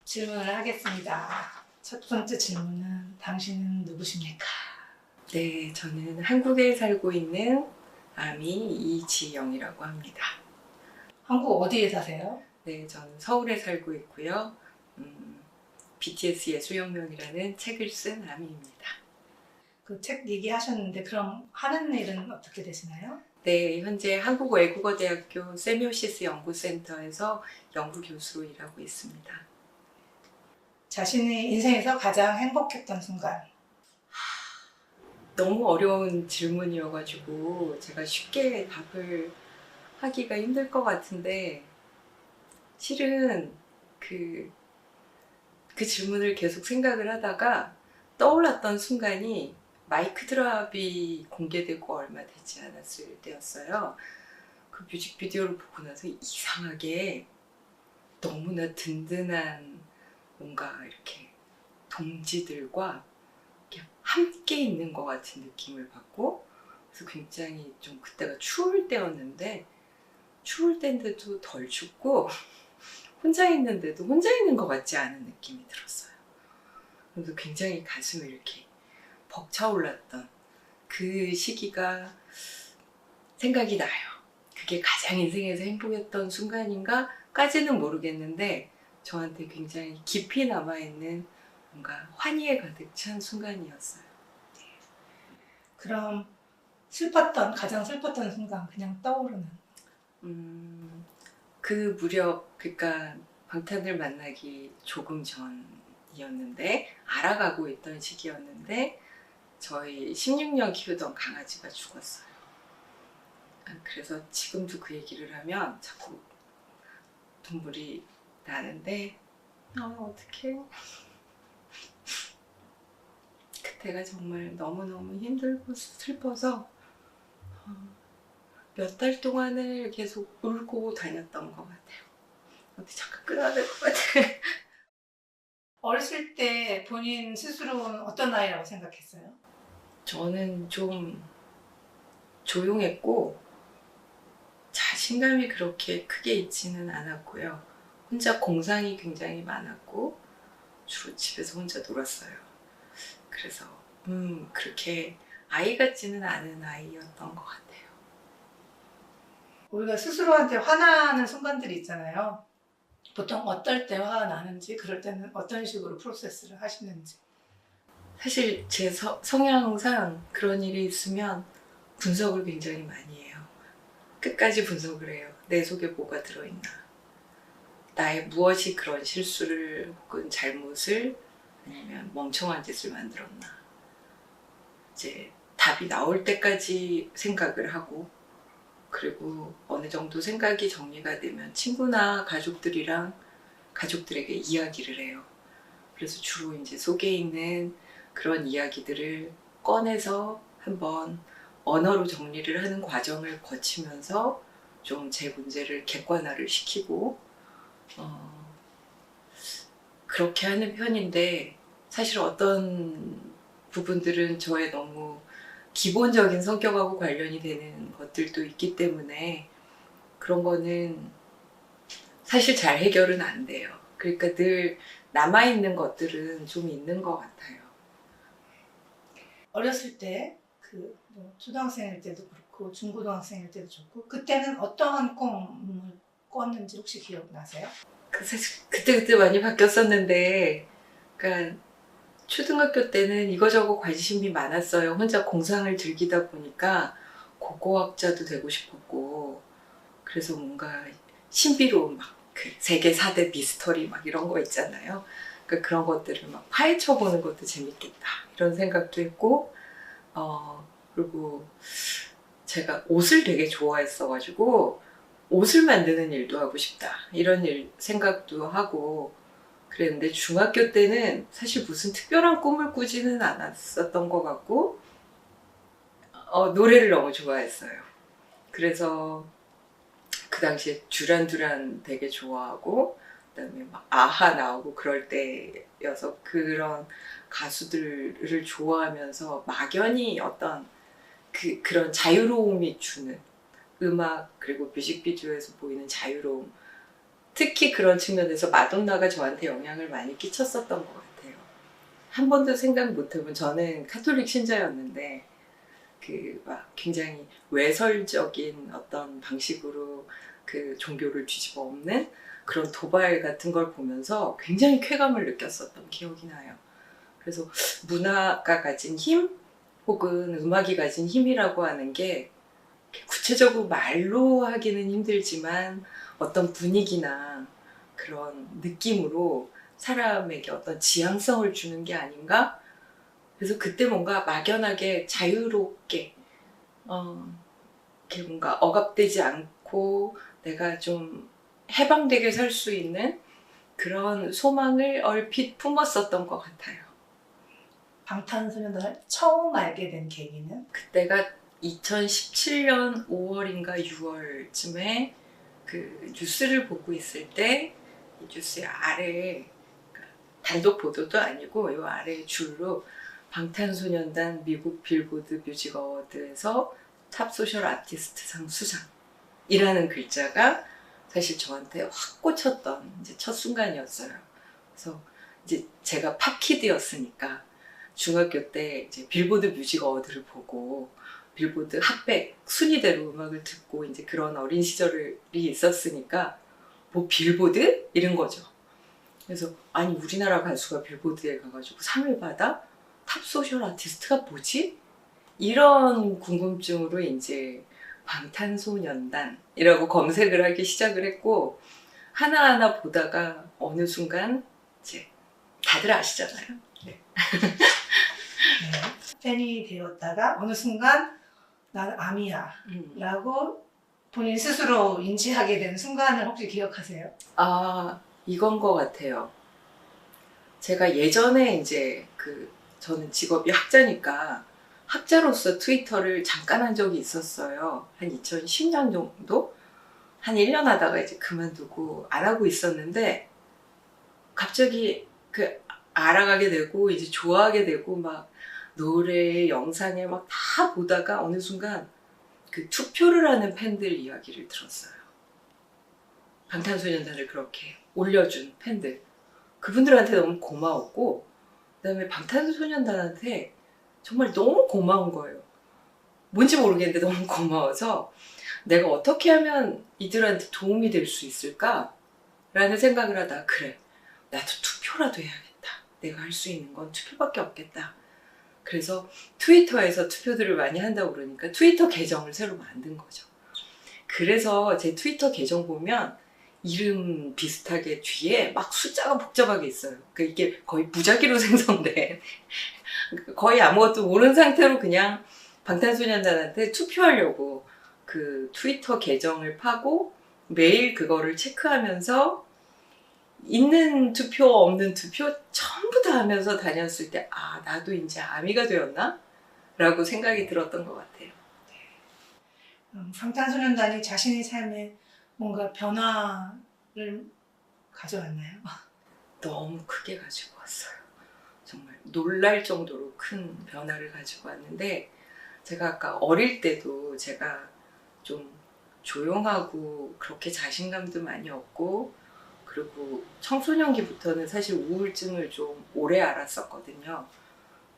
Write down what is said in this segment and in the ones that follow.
질문을 하겠습니다. 첫 번째 질문은 당신은 누구십니까? 네, 저는 한국에 살고 있는 아미 이지영이라고 합니다. 한국 어디에 사세요? 네, 저는 서울에 살고 있고요. BTS의 수영명이라는 책을 쓴 아미입니다. 그 책 얘기하셨는데 그럼 하는 일은 어떻게 되시나요? 네, 현재 한국외국어대학교 세미오시스 연구센터에서 연구교수로 일하고 있습니다. 자신의 인생에서 가장 행복했던 순간. 너무 어려운 질문이어가지고 제가 쉽게 답을 하기가 힘들 것 같은데 실은 그 질문을 계속 생각을 하다가 떠올랐던 순간이 마이크 드랍이 공개되고 얼마 되지 않았을 때였어요. 그 뮤직비디오를 보고 나서 이상하게 너무나 든든한 뭔가 이렇게 동지들과 이렇게 함께 있는 것 같은 느낌을 받고, 그래서 굉장히 좀 그때가 추울 때였는데 추울 때인데도 덜 춥고 혼자 있는데도 혼자 있는 것 같지 않은 느낌이 들었어요. 그래서 굉장히 가슴이 이렇게 벅차올랐던 그 시기가 생각이 나요. 그게 가장 인생에서 행복했던 순간인가? 까지는 모르겠는데 저한테 굉장히 깊이 남아있는 뭔가 환희에 가득 찬 순간이었어요. 그럼 가장 슬펐던 순간 그냥 떠오르는. 그 무렵, 그러니까 방탄을 만나기 조금 전이었는데 알아가고 있던 시기였는데 저희 16년 키우던 강아지가 죽었어요. 그래서 지금도 그 얘기를 하면 자꾸 눈물이 나는데 어떡해. 그때가 정말 너무너무 힘들고 슬퍼서 몇 달 동안을 계속 울고 다녔던 것 같아요. 어디 잠깐 끊어야 될 것 같아. 어렸을 때 본인 스스로는 어떤 나이라고 생각했어요? 저는 좀 조용했고 자신감이 그렇게 크게 있지는 않았고요. 혼자 공상이 굉장히 많았고 주로 집에서 혼자 놀았어요. 그래서 그렇게 아이 같지는 않은 아이였던 것 같아요. 우리가 스스로한테 화나는 순간들이 있잖아요. 보통 어떨 때 화가 나는지, 그럴 때는 어떤 식으로 프로세스를 하시는지. 사실 제 성향상 그런 일이 있으면 분석을 굉장히 많이 해요. 끝까지 분석을 해요. 내 속에 뭐가 들어있나. 나의 무엇이 그런 실수를 혹은 잘못을 아니면 멍청한 짓을 만들었나. 이제 답이 나올 때까지 생각을 하고, 그리고 어느 정도 생각이 정리가 되면 친구나 가족들에게 이야기를 해요. 그래서 주로 이제 속에 있는 그런 이야기들을 꺼내서 한번 언어로 정리를 하는 과정을 거치면서 좀 제 문제를 객관화를 시키고 그렇게 하는 편인데, 사실 어떤 부분들은 저의 너무 기본적인 성격하고 관련이 되는 것들도 있기 때문에 그런 거는 사실 잘 해결은 안 돼요. 그러니까 늘 남아있는 것들은 좀 있는 것 같아요. 어렸을 때, 뭐 초등학생일 때도 그렇고, 중고등학생일 때도 좋고, 그때는 어떠한 꿈을 꿨는지 혹시 기억나세요? 사실 그때그때 많이 바뀌었었는데, 그러니까 초등학교 때는 이거저거 관심이 많았어요. 혼자 공상을 즐기다 보니까 고고학자도 되고 싶었고, 그래서 뭔가 신비로운 막 그 세계 4대 미스터리 막 이런 거 있잖아요. 그러니까 그런 것들을 막 파헤쳐보는 것도 재밌겠다 이런 생각도 했고, 그리고 제가 옷을 되게 좋아했어가지고 옷을 만드는 일도 하고 싶다 이런 생각도 하고 그랬는데, 중학교 때는 사실 무슨 특별한 꿈을 꾸지는 않았었던 것 같고 노래를 너무 좋아했어요. 그래서 그 당시에 듀란듀란 되게 좋아하고, 그다음에 막 아하 나오고 그럴 때여서 그런 가수들을 좋아하면서 막연히 어떤 그런 자유로움이 주는 음악, 그리고 뮤직비디오에서 보이는 자유로움, 특히 그런 측면에서 마돈나가 저한테 영향을 많이 끼쳤었던 것 같아요. 한 번도 생각 못해본, 저는 카톨릭 신자였는데 그 막 굉장히 외설적인 어떤 방식으로 그 종교를 뒤집어 엎는 그런 도발 같은 걸 보면서 굉장히 쾌감을 느꼈었던 기억이 나요. 그래서 문화가 가진 힘 혹은 음악이 가진 힘이라고 하는 게 구체적으로 말로 하기는 힘들지만 어떤 분위기나 그런 느낌으로 사람에게 어떤 지향성을 주는 게 아닌가? 그래서 그때 뭔가 막연하게 자유롭게 이렇게 뭔가 억압되지 않고 내가 좀 해방되게 살 수 있는 그런 소망을 얼핏 품었었던 것 같아요. 방탄소년단을 처음 알게 된 계기는? 그때가 2017년 5월인가 6월쯤에 그 뉴스를 보고 있을 때 이 뉴스의 아래에 단독 보도도 아니고 이 아래 줄로 방탄소년단 미국 빌보드 뮤직 어워드에서 탑 소셜 아티스트상 수상이라는 글자가 사실 저한테 확 꽂혔던 이제 첫 순간이었어요. 그래서 이제 제가 팝키드였으니까 중학교 때 이제 빌보드 뮤직 어워드를 보고 빌보드 핫백 순위대로 음악을 듣고 이제 그런 어린 시절이 있었으니까 뭐 빌보드? 이런 거죠. 그래서 아니 우리나라 가수가 빌보드에 가가지고 상을 받아? 탑 소셜 아티스트가 뭐지? 이런 궁금증으로 이제 방탄소년단이라고 검색을 하기 시작을 했고 하나하나 보다가 어느 순간 이제 다들 아시잖아요. 네. 네. 팬이 되었다가 어느 순간 난 아미야 라고 본인 스스로 인지하게 된 순간을 혹시 기억하세요? 아, 이건 것 같아요. 제가 예전에 이제 저는 직업이 학자니까 학자로서 트위터를 잠깐 한 적이 있었어요. 한 2010년 정도? 한 1년 하다가 이제 그만두고 안 하고 있었는데 갑자기 알아가게 되고 이제 좋아하게 되고 막 노래, 영상에 막 다 보다가 어느 순간 그 투표를 하는 팬들 이야기를 들었어요. 방탄소년단을 그렇게 올려준 팬들. 그분들한테 너무 고마웠고 그다음에 방탄소년단한테 정말 너무 고마운 거예요. 뭔지 모르겠는데 너무 고마워서 내가 어떻게 하면 이들한테 도움이 될 수 있을까? 라는 생각을 하다가 그래, 나도 투표라도 해야겠다. 내가 할 수 있는 건 투표밖에 없겠다. 그래서 트위터에서 투표들을 많이 한다고 그러니까 트위터 계정을 새로 만든 거죠. 그래서 제 트위터 계정 보면 이름 비슷하게 뒤에 막 숫자가 복잡하게 있어요. 그러니까 이게 거의 무작위로 생성된 거의 아무것도 모르는 상태로 그냥 방탄소년단한테 투표하려고 그 트위터 계정을 파고 매일 그거를 체크하면서 있는 투표 없는 투표 전부 다 하면서 다녔을 때 아, 나도 이제 아미가 되었나? 라고 생각이 들었던 것 같아요. 방탄소년단이 자신의 삶에 뭔가 변화를 가져왔나요? 너무 크게 가지고 왔어요. 정말 놀랄 정도로 큰 변화를 가지고 왔는데 제가 아까 어릴 때도 제가 좀 조용하고 그렇게 자신감도 많이 없고 그리고 청소년기부터는 사실 우울증을 좀 오래 앓았었거든요.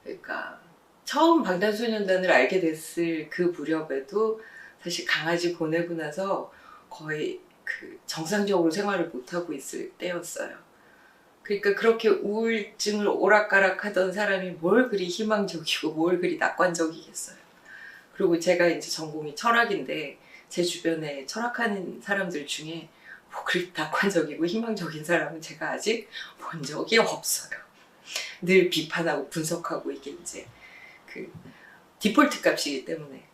그러니까 처음 방탄소년단을 알게 됐을 그 무렵에도 사실 강아지 보내고 나서 거의 정상적으로 생활을 못하고 있을 때였어요. 그러니까 그렇게 우울증을 오락가락 하던 사람이 뭘 그리 희망적이고 뭘 그리 낙관적이겠어요. 그리고 제가 이제 전공이 철학인데 제 주변에 철학하는 사람들 중에 뭐 그리 낙관적이고 희망적인 사람은 제가 아직 본 적이 없어요. 늘 비판하고 분석하고 이게 이제 디폴트 값이기 때문에.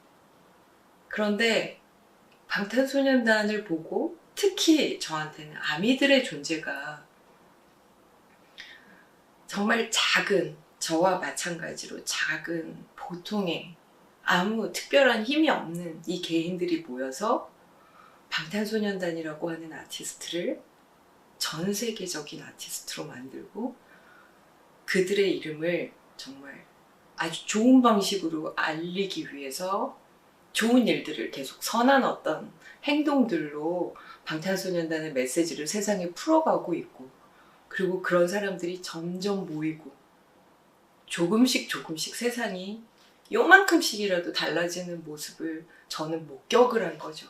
그런데 방탄소년단을 보고 특히 저한테는 아미들의 존재가 정말 작은, 저와 마찬가지로 작은 보통의 아무 특별한 힘이 없는 이 개인들이 모여서 방탄소년단이라고 하는 아티스트를 전 세계적인 아티스트로 만들고 그들의 이름을 정말 아주 좋은 방식으로 알리기 위해서 좋은 일들을 계속 선한 어떤 행동들로 방탄소년단의 메시지를 세상에 풀어가고 있고, 그리고 그런 사람들이 점점 모이고 조금씩 조금씩 세상이 요만큼씩이라도 달라지는 모습을 저는 목격을 한 거죠.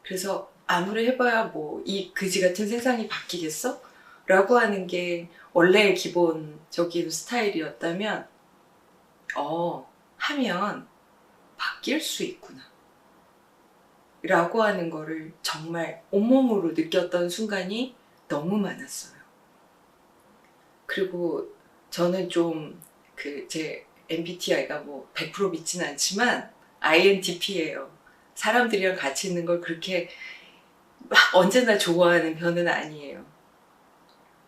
그래서 아무리 해봐야 뭐 이 그지 같은 세상이 바뀌겠어? 라고 하는 게 원래의 기본적인 스타일이었다면 하면 바뀔 수 있구나 라고 하는 거를 정말 온몸으로 느꼈던 순간이 너무 많았어요. 그리고 저는 좀 제 MBTI가 뭐 100% 믿진 않지만 INTP예요. 사람들이랑 같이 있는 걸 그렇게 막 언제나 좋아하는 편은 아니에요.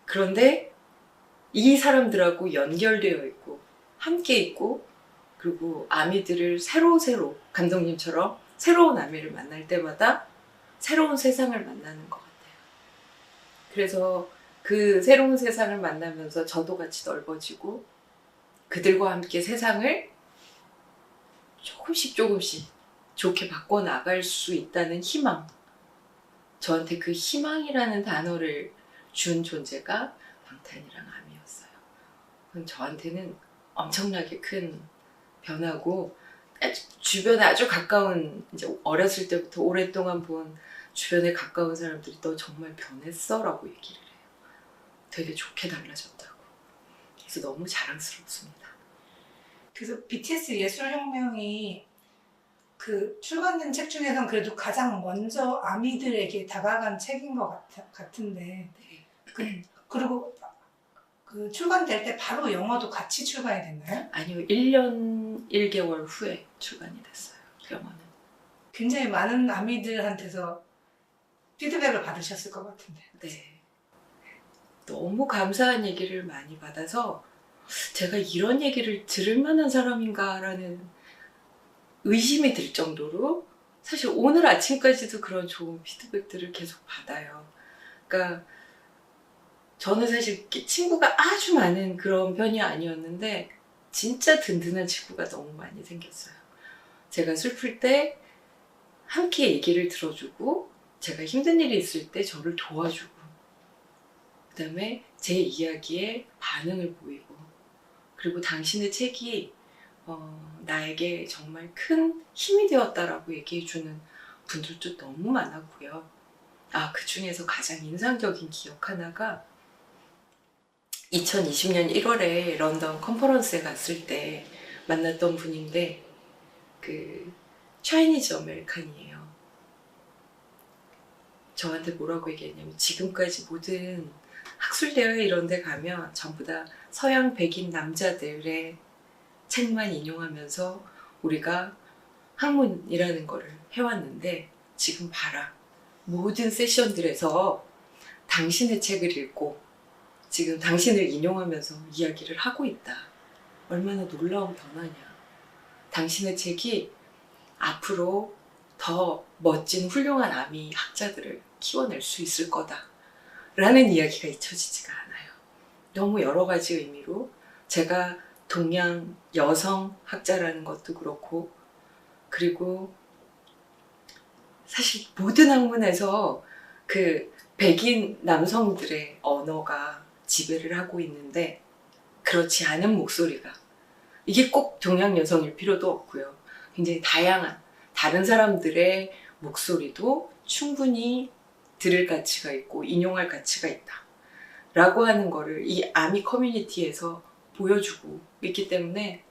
그런데 이 사람들하고 연결되어 있고 함께 있고, 그리고 아미들을 새로 감독님처럼 새로운 아미를 만날 때마다 새로운 세상을 만나는 것 같아요. 그래서 그 새로운 세상을 만나면서 저도 같이 넓어지고 그들과 함께 세상을 조금씩 좋게 바꿔나갈 수 있다는 희망, 저한테 그 희망이라는 단어를 준 존재가 방탄이랑 아미였어요. 그건 저한테는 엄청나게 큰 변화고, 주변에 아주 가까운, 이제 어렸을 때부터 오랫동안 본 주변에 가까운 사람들이 너 정말 변했어? 라고 얘기를 해요. 되게 좋게 달라졌다고. 그래서 너무 자랑스럽습니다. 그래서 BTS 예술혁명이 그 출간된 책 중에선 그래도 가장 먼저 아미들에게 다가간 책인 것 같은데, 네. 그리고 그 출간될 때 바로 영화도 같이 출간이 됐나요? 아니요, 1년 1개월 후에 출간이 됐어요, 영화는. 굉장히 많은 아미들한테서 피드백을 받으셨을 것 같은데. 네. 너무 감사한 얘기를 많이 받아서 제가 이런 얘기를 들을 만한 사람인가라는 의심이 들 정도로, 사실 오늘 아침까지도 그런 좋은 피드백들을 계속 받아요. 그러니까 저는 사실 친구가 아주 많은 그런 편이 아니었는데 진짜 든든한 친구가 너무 많이 생겼어요. 제가 슬플 때 함께 얘기를 들어주고, 제가 힘든 일이 있을 때 저를 도와주고, 그 다음에 제 이야기에 반응을 보이고, 그리고 당신의 책이 나에게 정말 큰 힘이 되었다라고 얘기해주는 분들도 너무 많았고요. 그 중에서 가장 인상적인 기억 하나가 2020년 1월에 런던 컨퍼런스에 갔을 때 만났던 분인데, 차이니즈 아메리칸이에요. 저한테 뭐라고 얘기했냐면, 지금까지 모든 학술대회 이런 데 가면 전부 다 서양 백인 남자들의 책만 인용하면서 우리가 학문이라는 거를 해왔는데, 지금 봐라. 모든 세션들에서 당신의 책을 읽고 지금 당신을 인용하면서 이야기를 하고 있다. 얼마나 놀라운 변화냐. 당신의 책이 앞으로 더 멋진 훌륭한 아미 학자들을 키워낼 수 있을 거다 라는 이야기가 잊혀지지가 않아요. 너무 여러 가지 의미로, 제가 동양 여성 학자라는 것도 그렇고, 그리고 사실 모든 학문에서 백인 남성들의 언어가 지배를 하고 있는데, 그렇지 않은 목소리가, 이게 꼭 동양 여성일 필요도 없고요. 굉장히 다양한 다른 사람들의 목소리도 충분히 들을 가치가 있고 인용할 가치가 있다 라고 하는 거를 이 아미 커뮤니티에서 보여주고 있기 때문에,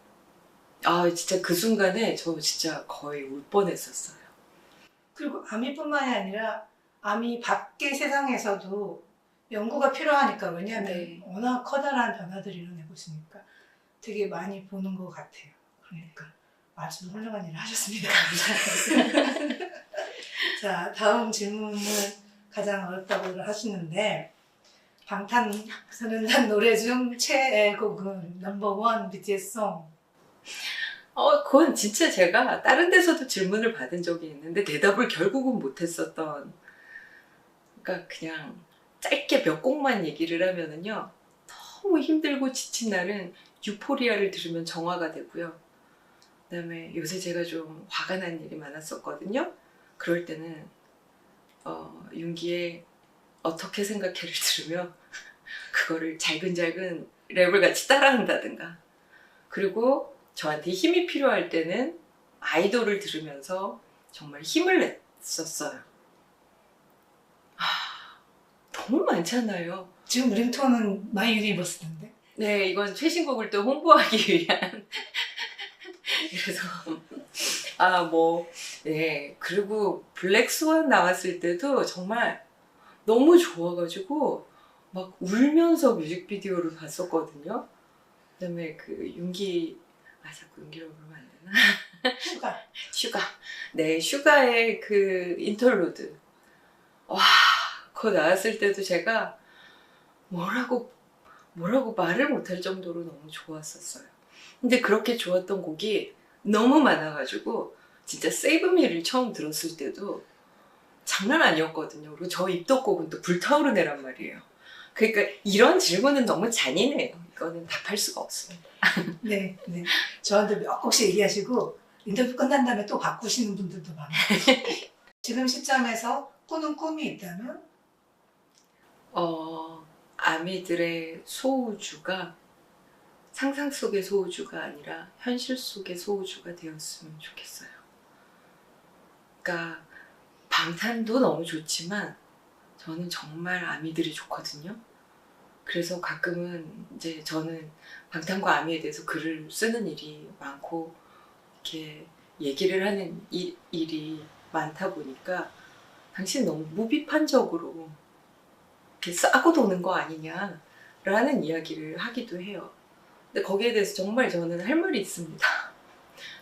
진짜 그 순간에 저 진짜 거의 울 뻔했었어요. 그리고 아미뿐만이 아니라 아미 밖의 세상에서도 연구가 필요하니까, 왜냐하면 네. 워낙 커다란 변화들이 일어나고 있으니까 되게 많이 보는 것 같아요. 그러니까 아주 훌륭한 일을 하셨습니다. 감사합니다. 자, 다음 질문은 가장 어렵다고 하시는데, 방탄소년단 노래 중 최애곡은 넘버원 BTS 송. 그건 진짜 제가 다른 데서도 질문을 받은 적이 있는데 대답을 결국은 못했었던, 그러니까 그냥 짧게 몇 곡만 얘기를 하면은요, 너무 힘들고 지친 날은 유포리아를 들으면 정화가 되고요. 그다음에 요새 제가 좀 화가 난 일이 많았었거든요. 그럴 때는 윤기의 어떻게 생각해를 들으며 그거를 잘근잘근 랩을 같이 따라한다든가, 그리고 저한테 힘이 필요할 때는 아이돌을 들으면서 정말 힘을 냈었어요. 너무 많잖아요. 지금 링톤은 마이 유니버스인데. 네, 이건 최신곡을 또 홍보하기 위한. 그래서 네, 그리고 블랙스완 나왔을 때도 정말 너무 좋아가지고 막 울면서 뮤직비디오를 봤었거든요. 그다음에 그 윤기, 자꾸 윤기라고 그러면 안 되나? 슈가. 네, 슈가의 그 인터루드. 와, 그거 나왔을 때도 제가 뭐라고 말을 못할 정도로 너무 좋았었어요. 근데 그렇게 좋았던 곡이 너무 많아가지고 진짜 세이브 미를 처음 들었을 때도 장난 아니었거든요. 그리고 저 입덕곡은 또 불타오르네란 말이에요. 그러니까 이런 질문은 너무 잔인해요. 이거는 답할 수가 없습니다. 네, 네. 저한테 몇 곡씩 얘기하시고 인터뷰 끝난 다음에 또 바꾸시는 분들도 많아요. 지금 시점에서 꾸는 꿈이 있다면? 아미들의 소우주가 상상 속의 소우주가 아니라 현실 속의 소우주가 되었으면 좋겠어요. 그러니까 방탄도 너무 좋지만 저는 정말 아미들이 좋거든요. 그래서 가끔은 이제 저는 방탄과 아미에 대해서 글을 쓰는 일이 많고 이렇게 얘기를 하는 일이 많다 보니까 당신 너무 무비판적으로 이렇게 싸고 도는 거 아니냐라는 이야기를 하기도 해요. 근데 거기에 대해서 정말 저는 할 말이 있습니다.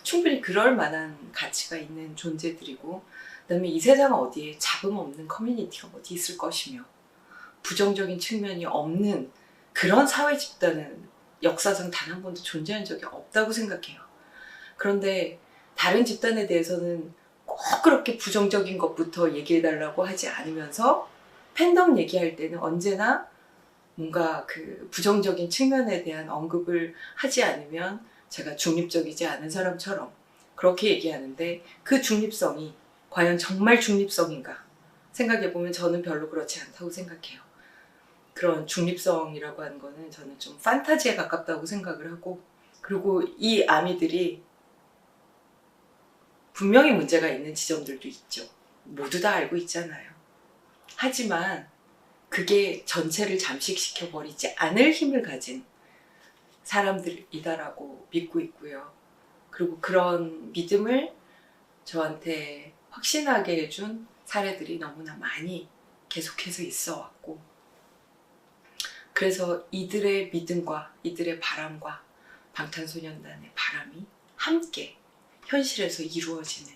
충분히 그럴 만한 가치가 있는 존재들이고, 그다음에 이 세상 어디에 잡음 없는 커뮤니티가 어디 있을 것이며 부정적인 측면이 없는 그런 사회 집단은 역사상 단 한 번도 존재한 적이 없다고 생각해요. 그런데 다른 집단에 대해서는 꼭 그렇게 부정적인 것부터 얘기해달라고 하지 않으면서 팬덤 얘기할 때는 언제나 뭔가 그 부정적인 측면에 대한 언급을 하지 않으면 제가 중립적이지 않은 사람처럼 그렇게 얘기하는데, 그 중립성이 과연 정말 중립성인가 생각해보면 저는 별로 그렇지 않다고 생각해요. 그런 중립성이라고 하는 거는 저는 좀 판타지에 가깝다고 생각을 하고, 그리고 이 아미들이 분명히 문제가 있는 지점들도 있죠. 모두 다 알고 있잖아요. 하지만 그게 전체를 잠식시켜버리지 않을 힘을 가진 사람들이다라고 믿고 있고요. 그리고 그런 믿음을 저한테 확신하게 해준 사례들이 너무나 많이 계속해서 있어 왔고, 그래서 이들의 믿음과 이들의 바람과 방탄소년단의 바람이 함께 현실에서 이루어지는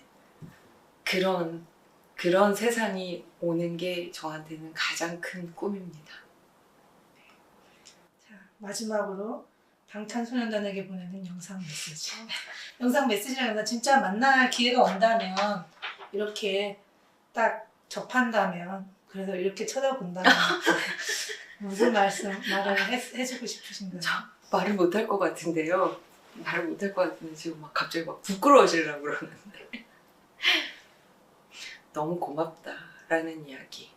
그런 세상이 오는 게 저한테는 가장 큰 꿈입니다. 자, 마지막으로 방탄소년단에게 보내는 영상 메시지. 영상 메시지라기보다 진짜 만날 기회가 온다면, 이렇게 딱 접한다면, 그래서 이렇게 쳐다본다면 무슨 말을 해주고 싶으신가요? 말을 못할 것 같은데요. 말을 못할 것 같은데 지금 막 갑자기 막 부끄러워지려고 그러는데 너무 고맙다라는 이야기.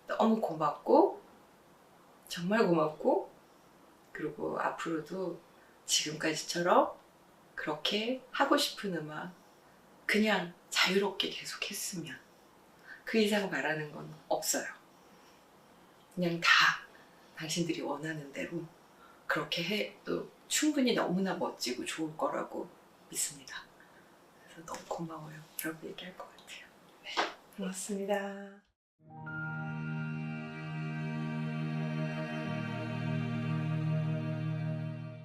너무 고맙고, 정말 고맙고, 그리고 앞으로도 지금까지처럼 그렇게 하고 싶은 음악 그냥 자유롭게 계속 했으면, 그 이상 바라는 건 없어요. 그냥 다 당신들이 원하는 대로 그렇게 해도 충분히 너무나 멋지고 좋을 거라고 믿습니다. 그래서 너무 고마워요. 라고 얘기할 것 같아요. 고맙습니다.